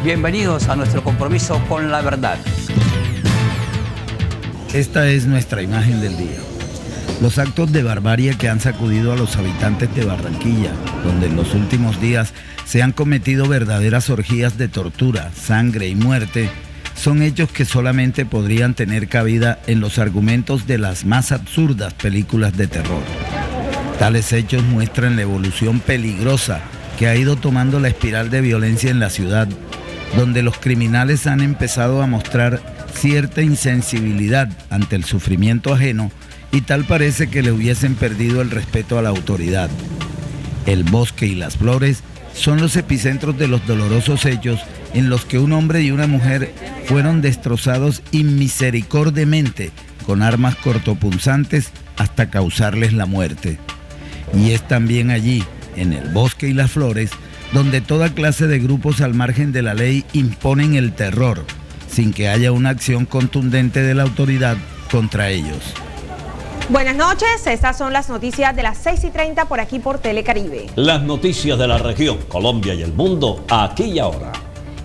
Bienvenidos a nuestro compromiso con la verdad. Esta es nuestra imagen del día. Los actos de barbarie que han sacudido a los habitantes de Barranquilla, donde en los últimos días se han cometido verdaderas orgías de tortura, sangre y muerte, son hechos que solamente podrían tener cabida en los argumentos de las más absurdas películas de terror. Tales hechos muestran la evolución peligrosa que ha ido tomando la espiral de violencia en la ciudad, donde los criminales han empezado a mostrar cierta insensibilidad ante el sufrimiento ajeno y tal parece que le hubiesen perdido el respeto a la autoridad. El Bosque y las Flores son los epicentros de los dolorosos hechos en los que un hombre y una mujer fueron destrozados inmisericordiamente con armas cortopunzantes hasta causarles la muerte. Y es también allí, en el Bosque y las Flores, donde toda clase de grupos al margen de la ley imponen el terror, sin que haya una acción contundente de la autoridad contra ellos. Buenas noches, estas son las noticias de las 6:30 por aquí por Telecaribe. Las noticias de la región, Colombia y el mundo, aquí y ahora.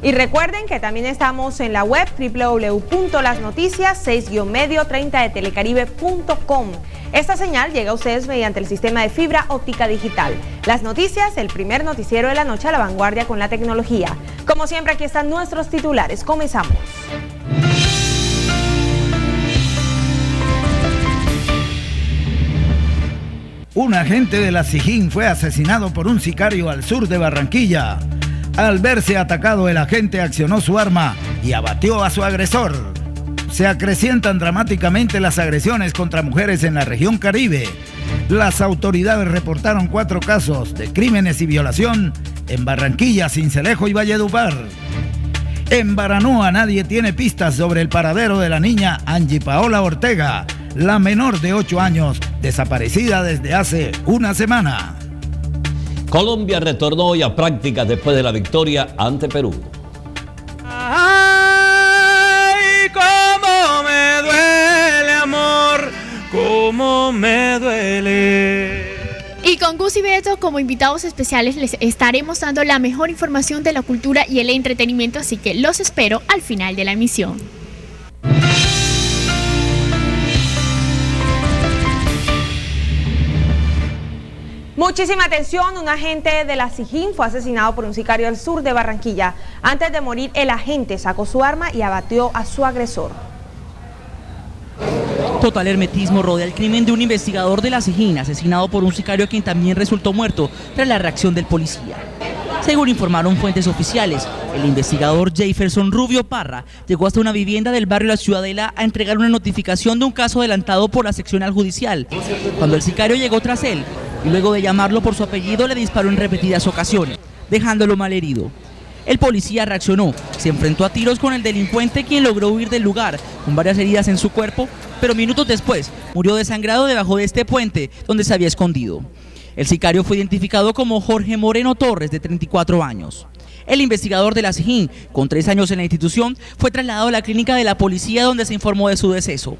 Y recuerden que también estamos en la web www.lasnoticias6-medio30 de telecaribe.com. Esta señal llega a ustedes mediante el sistema de fibra óptica digital. Las noticias, el primer noticiero de la noche a la vanguardia con la tecnología. Como siempre, aquí están nuestros titulares. Comenzamos. Un agente de la SIJIN fue asesinado por un sicario al sur de Barranquilla. Al verse atacado, el agente accionó su arma y abatió a su agresor. Se acrecientan dramáticamente las agresiones contra mujeres en la región Caribe. Las autoridades reportaron 4 casos de crímenes y violación en Barranquilla, Sincelejo y Valledupar. En Baranoa nadie tiene pistas sobre el paradero de la niña Angie Paola Ortega, la menor de 8 años, desaparecida desde hace una semana. Colombia retornó hoy a prácticas después de la victoria ante Perú. Ay, cómo me duele, amor, cómo me duele. Y con Gus y Beto como invitados especiales les estaremos dando la mejor información de la cultura y el entretenimiento, así que los espero al final de la emisión. Muchísima atención, un agente de la SIJIN fue asesinado por un sicario al sur de Barranquilla. Antes de morir, el agente sacó su arma y abatió a su agresor. Total hermetismo rodea el crimen de un investigador de la SIJIN, asesinado por un sicario quien también resultó muerto tras la reacción del policía. Según informaron fuentes oficiales, el investigador Jefferson Rubio Parra llegó hasta una vivienda del barrio La Ciudadela a entregar una notificación de un caso adelantado por la seccional judicial. Cuando el sicario llegó tras él, y luego de llamarlo por su apellido le disparó en repetidas ocasiones, dejándolo malherido. El policía reaccionó, se enfrentó a tiros con el delincuente, quien logró huir del lugar con varias heridas en su cuerpo, pero minutos después murió desangrado debajo de este puente donde se había escondido. El sicario fue identificado como Jorge Moreno Torres, de 34 años. El investigador de la SIJIN, con 3 años en la institución, fue trasladado a la clínica de la policía donde se informó de su deceso.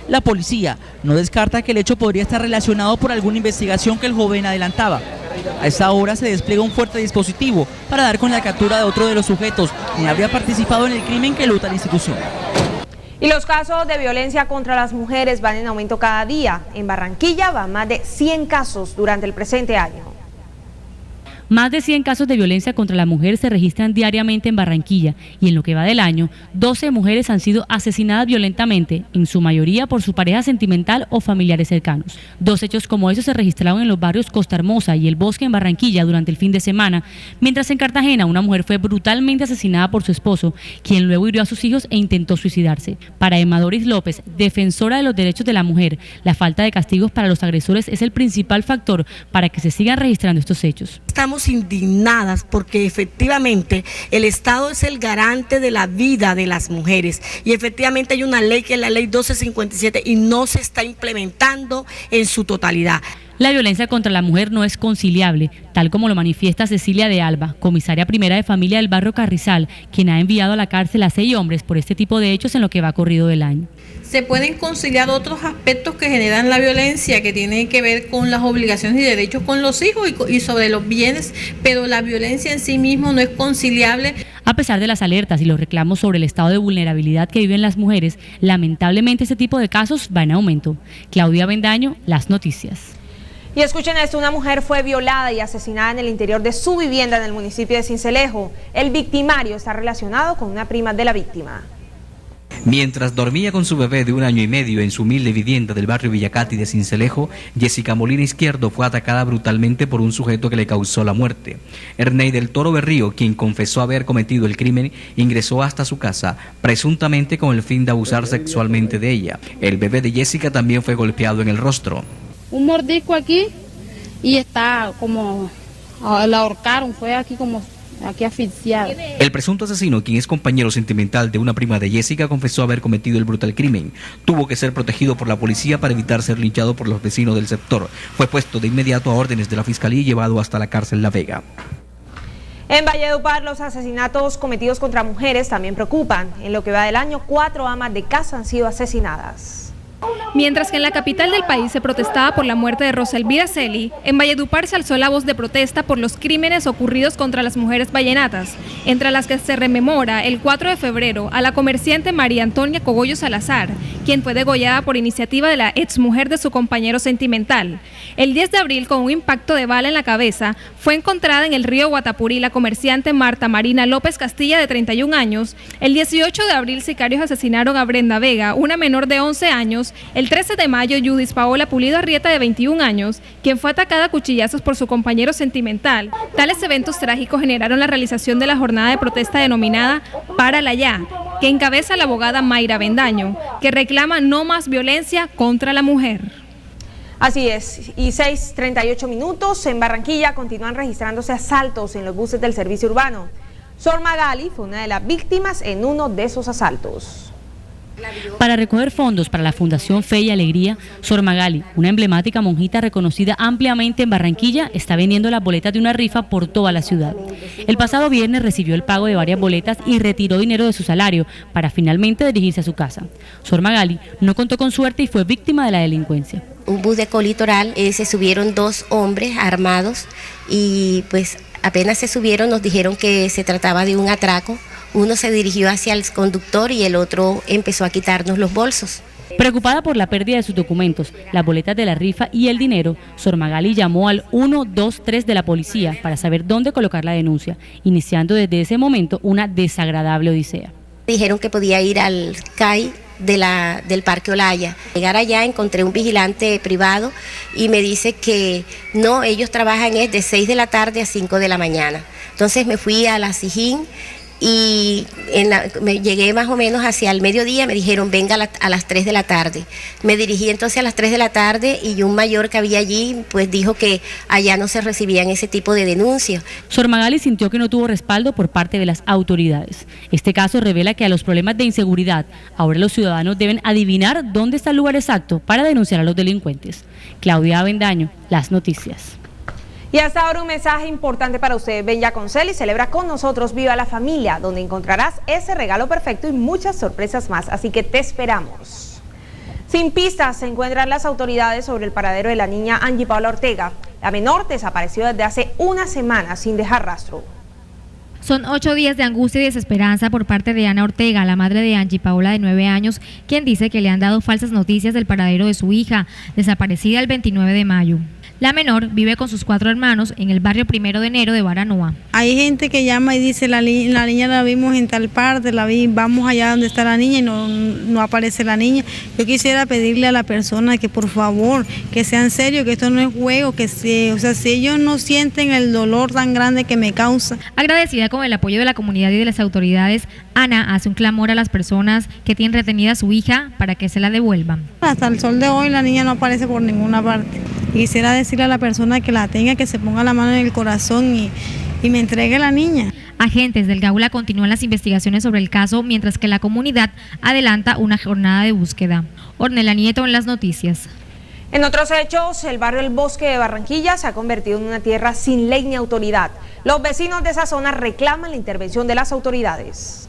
La policía no descarta que el hecho podría estar relacionado por alguna investigación que el joven adelantaba. A esta hora se despliega un fuerte dispositivo para dar con la captura de otro de los sujetos quien habría participado en el crimen que luta la institución. Y los casos de violencia contra las mujeres van en aumento cada día. En Barranquilla van más de 100 casos durante el presente año. Más de 100 casos de violencia contra la mujer se registran diariamente en Barranquilla y en lo que va del año, 12 mujeres han sido asesinadas violentamente, en su mayoría por su pareja sentimental o familiares cercanos. 2 hechos como esos se registraron en los barrios Costa Hermosa y El Bosque en Barranquilla durante el fin de semana, mientras en Cartagena una mujer fue brutalmente asesinada por su esposo, quien luego hirió a sus hijos e intentó suicidarse. Para Emma Doris López, defensora de los derechos de la mujer, la falta de castigos para los agresores es el principal factor para que se sigan registrando estos hechos. Estamos indignadas porque efectivamente el Estado es el garante de la vida de las mujeres y efectivamente hay una ley que es la ley 1257 y no se está implementando en su totalidad. La violencia contra la mujer no es conciliable, tal como lo manifiesta Cecilia de Alba, comisaria primera de familia del barrio Carrizal, quien ha enviado a la cárcel a 6 hombres por este tipo de hechos en lo que va corrido del año. Se pueden conciliar otros aspectos que generan la violencia, que tienen que ver con las obligaciones y derechos con los hijos y sobre los bienes, pero la violencia en sí mismo no es conciliable. A pesar de las alertas y los reclamos sobre el estado de vulnerabilidad que viven las mujeres, lamentablemente este tipo de casos va en aumento. Claudia Bendaño, Las Noticias. Y escuchen esto, una mujer fue violada y asesinada en el interior de su vivienda en el municipio de Sincelejo. El victimario está relacionado con una prima de la víctima. Mientras dormía con su bebé de 1 año y medio en su humilde vivienda del barrio Villacati de Sincelejo, Jessica Molina Izquierdo fue atacada brutalmente por un sujeto que le causó la muerte. Ernei del Toro Berrío, quien confesó haber cometido el crimen, ingresó hasta su casa, presuntamente con el fin de abusar sexualmente de ella. El bebé de Jessica también fue golpeado en el rostro. Un mordisco aquí y está como, la ahorcaron, fue aquí como aquí asfixiado. El presunto asesino, quien es compañero sentimental de una prima de Jessica, confesó haber cometido el brutal crimen. Tuvo que ser protegido por la policía para evitar ser linchado por los vecinos del sector. Fue puesto de inmediato a órdenes de la fiscalía y llevado hasta la cárcel La Vega. En Valledupar, los asesinatos cometidos contra mujeres también preocupan. En lo que va del año, 4 amas de casa han sido asesinadas. Mientras que en la capital del país se protestaba por la muerte de Roselvira Celi, en Valledupar se alzó la voz de protesta por los crímenes ocurridos contra las mujeres vallenatas, entre las que se rememora el 4 de febrero a la comerciante María Antonia Cogollo Salazar, quien fue degollada por iniciativa de la exmujer de su compañero sentimental. El 10 de abril, con un impacto de bala en la cabeza, fue encontrada en el río Guatapurí la comerciante Marta Marina López Castilla, de 31 años. El 18 de abril, sicarios asesinaron a Brenda Vega, una menor de 11 años. El 13 de mayo, Judith Paola Pulido Arrieta, de 21 años, quien fue atacada a cuchillazos por su compañero sentimental. Tales eventos trágicos generaron la realización de la jornada de protesta denominada Párala Ya, que encabeza la abogada Mayra Bendaño, que reclama no más violencia contra la mujer. Así es, y 6:38 minutos, en Barranquilla continúan registrándose asaltos en los buses del servicio urbano. Sor Magali fue una de las víctimas en uno de esos asaltos. Para recoger fondos para la Fundación Fe y Alegría, Sor Magali, una emblemática monjita reconocida ampliamente en Barranquilla, está vendiendo las boletas de una rifa por toda la ciudad. El pasado viernes recibió el pago de varias boletas y retiró dinero de su salario para finalmente dirigirse a su casa. Sor Magali no contó con suerte y fue víctima de la delincuencia. Un bus de colitoral, se subieron 2 hombres armados y pues apenas se subieron nos dijeron que se trataba de un atraco. Uno se dirigió hacia el conductor y el otro empezó a quitarnos los bolsos. Preocupada por la pérdida de sus documentos, las boletas de la rifa y el dinero, Sor Magali llamó al 123 de la policía para saber dónde colocar la denuncia, iniciando desde ese momento una desagradable odisea. Dijeron que podía ir al CAI del Parque Olaya. Llegar allá encontré un vigilante privado y me dice que no, ellos trabajan de 6 de la tarde a 5 de la mañana. Entonces me fui a la Sijín y me llegué más o menos hacia el mediodía. Me dijeron venga a las 3 de la tarde. Me dirigí entonces a las 3 de la tarde y un mayor que había allí pues dijo que allá no se recibían ese tipo de denuncias. Sor Magali sintió que no tuvo respaldo por parte de las autoridades. Este caso revela que a los problemas de inseguridad ahora los ciudadanos deben adivinar dónde está el lugar exacto para denunciar a los delincuentes. Claudia Bendaño, Las Noticias. Y hasta ahora un mensaje importante para usted. Ven ya con Cel y celebra con nosotros Viva la Familia, donde encontrarás ese regalo perfecto y muchas sorpresas más, así que te esperamos. Sin pistas se encuentran las autoridades sobre el paradero de la niña Angie Paola Ortega. La menor desapareció desde hace una semana sin dejar rastro. Son 8 días de angustia y desesperanza por parte de Ana Ortega, la madre de Angie Paola de 9 años, quien dice que le han dado falsas noticias del paradero de su hija, desaparecida el 29 de mayo. La menor vive con sus 4 hermanos en el barrio 1 de enero de Baranoa. Hay gente que llama y dice la niña la vimos en tal parte, vamos allá donde está la niña y no aparece la niña. Yo quisiera pedirle a la persona que por favor, que sean serios, que esto no es juego, si ellos no sienten el dolor tan grande que me causa. Agradecida con el apoyo de la comunidad y de las autoridades, Ana hace un clamor a las personas que tienen retenida a su hija para que se la devuelvan. Hasta el sol de hoy la niña no aparece por ninguna parte. Quisiera decirle a la persona que la tenga, que se ponga la mano en el corazón y me entregue la niña. Agentes del Gaula continúan las investigaciones sobre el caso, mientras que la comunidad adelanta una jornada de búsqueda. Ornella Nieto en Las Noticias. En otros hechos, el barrio El Bosque de Barranquilla se ha convertido en una tierra sin ley ni autoridad. Los vecinos de esa zona reclaman la intervención de las autoridades.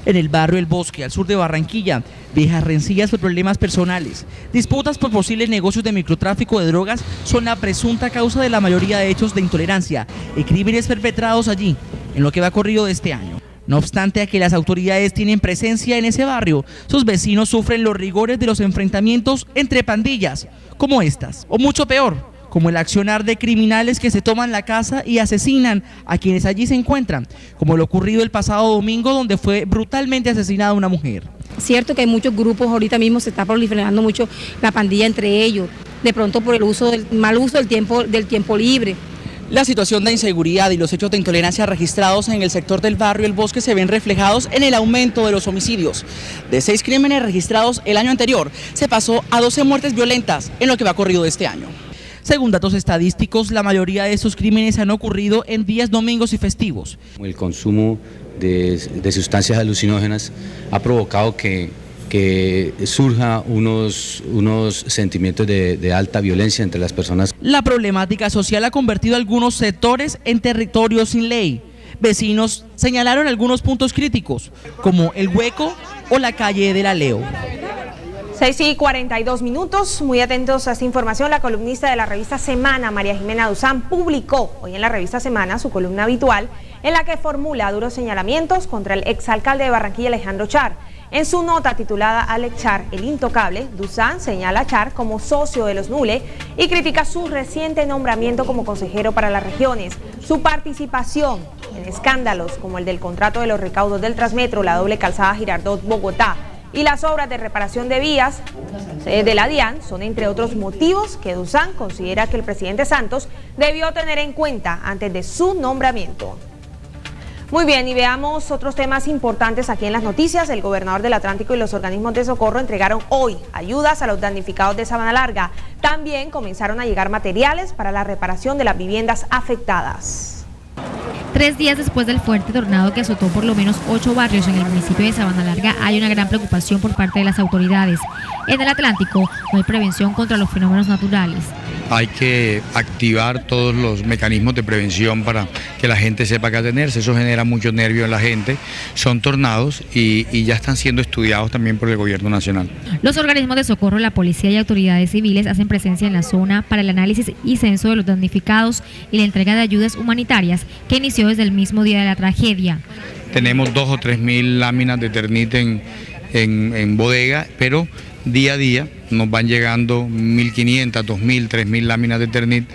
En el barrio El Bosque, al sur de Barranquilla, viejas rencillas por problemas personales, disputas por posibles negocios de microtráfico de drogas son la presunta causa de la mayoría de hechos de intolerancia y crímenes perpetrados allí, en lo que va corrido de este año. No obstante a que las autoridades tienen presencia en ese barrio, sus vecinos sufren los rigores de los enfrentamientos entre pandillas, como estas, o mucho peor, como el accionar de criminales que se toman la casa y asesinan a quienes allí se encuentran, como lo ocurrido el pasado domingo donde fue brutalmente asesinada una mujer. Cierto que hay muchos grupos, ahorita mismo se está proliferando mucho la pandilla entre ellos, de pronto por el mal uso del tiempo libre. La situación de inseguridad y los hechos de intolerancia registrados en el sector del barrio El Bosque se ven reflejados en el aumento de los homicidios. De 6 crímenes registrados el año anterior, se pasó a 12 muertes violentas en lo que va corrido de este año. Según datos estadísticos, la mayoría de estos crímenes han ocurrido en días domingos y festivos. El consumo de sustancias alucinógenas ha provocado que surja unos sentimientos de alta violencia entre las personas. La problemática social ha convertido a algunos sectores en territorios sin ley. Vecinos señalaron algunos puntos críticos, como el Hueco o la calle de la Leo. 6:42, muy atentos a esta información. La columnista de la revista Semana, María Jimena Duzán, publicó hoy en la revista Semana su columna habitual en la que formula duros señalamientos contra el exalcalde de Barranquilla, Alejandro Char. En su nota titulada Alex Char, el intocable, Duzán señala a Char como socio de los Nule y critica su reciente nombramiento como consejero para las regiones, su participación en escándalos como el del contrato de los recaudos del Transmetro, la doble calzada Girardot-Bogotá y las obras de reparación de vías de la DIAN son entre otros motivos que Duzán considera que el presidente Santos debió tener en cuenta antes de su nombramiento. Muy bien, y veamos otros temas importantes aquí en las noticias. El gobernador del Atlántico y los organismos de socorro entregaron hoy ayudas a los damnificados de Sabana Larga. También comenzaron a llegar materiales para la reparación de las viviendas afectadas. 3 días después del fuerte tornado que azotó por lo menos 8 barrios en el municipio de Sabana Larga, hay una gran preocupación por parte de las autoridades. En el Atlántico no hay prevención contra los fenómenos naturales. Hay que activar todos los mecanismos de prevención para que la gente sepa qué atenerse. Eso genera mucho nervio en la gente. Son tornados y ya están siendo estudiados también por el gobierno nacional. Los organismos de socorro, la policía y autoridades civiles hacen presencia en la zona para el análisis y censo de los damnificados y la entrega de ayudas humanitarias que inició desde el mismo día de la tragedia. Tenemos 2.000 o 3.000 láminas de Ternit en bodega, pero día a día nos van llegando 1.500, 2.000, 3.000 láminas de Ternit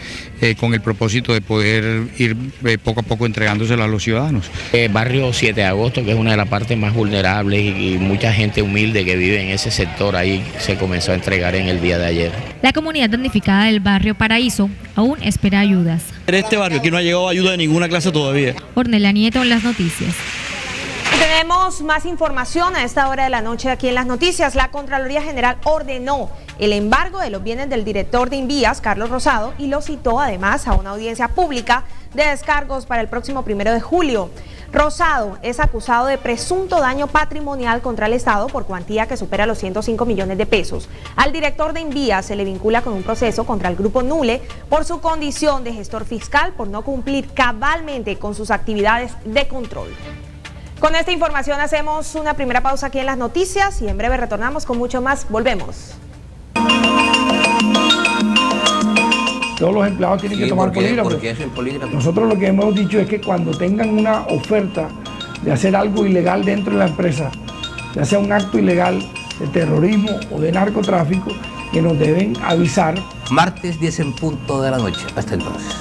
con el propósito de poder ir poco a poco entregándoselas a los ciudadanos. Barrio 7 de agosto, que es una de las partes más vulnerables y mucha gente humilde que vive en ese sector, ahí se comenzó a entregar en el día de ayer. La comunidad damnificada del barrio Paraíso aún espera ayudas. En este barrio aquí no ha llegado ayuda de ninguna clase todavía. Ornella Nieto en las noticias. Tenemos más información a esta hora de la noche aquí en las noticias. La Contraloría General ordenó el embargo de los bienes del director de Invías, Carlos Rosado, y lo citó además a una audiencia pública de descargos para el próximo 1 de julio. Rosado es acusado de presunto daño patrimonial contra el Estado por cuantía que supera los 105 millones de pesos. Al director de Invías se le vincula con un proceso contra el Grupo Nule por su condición de gestor fiscal por no cumplir cabalmente con sus actividades de control. Con esta información hacemos una primera pausa aquí en las noticias y en breve retornamos con mucho más. Volvemos. Todos los empleados tienen que tomar polígrafo. ¿Por qué es el polígrafo? Nosotros lo que hemos dicho es que cuando tengan una oferta de hacer algo ilegal dentro de la empresa, ya sea un acto ilegal de terrorismo o de narcotráfico, que nos deben avisar. Martes 10 en punto de la noche. Hasta entonces.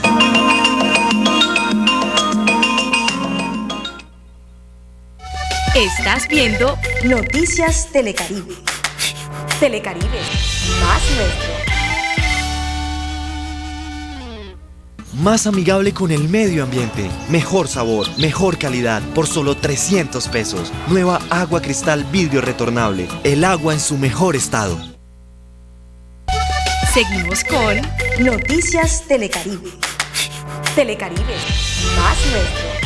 Estás viendo Noticias Telecaribe. Telecaribe, más nuestro. Más amigable con el medio ambiente, mejor sabor, mejor calidad, por solo 300 pesos. Nueva agua cristal vidrio retornable, el agua en su mejor estado. Seguimos con Noticias Telecaribe. Telecaribe, más nuestro.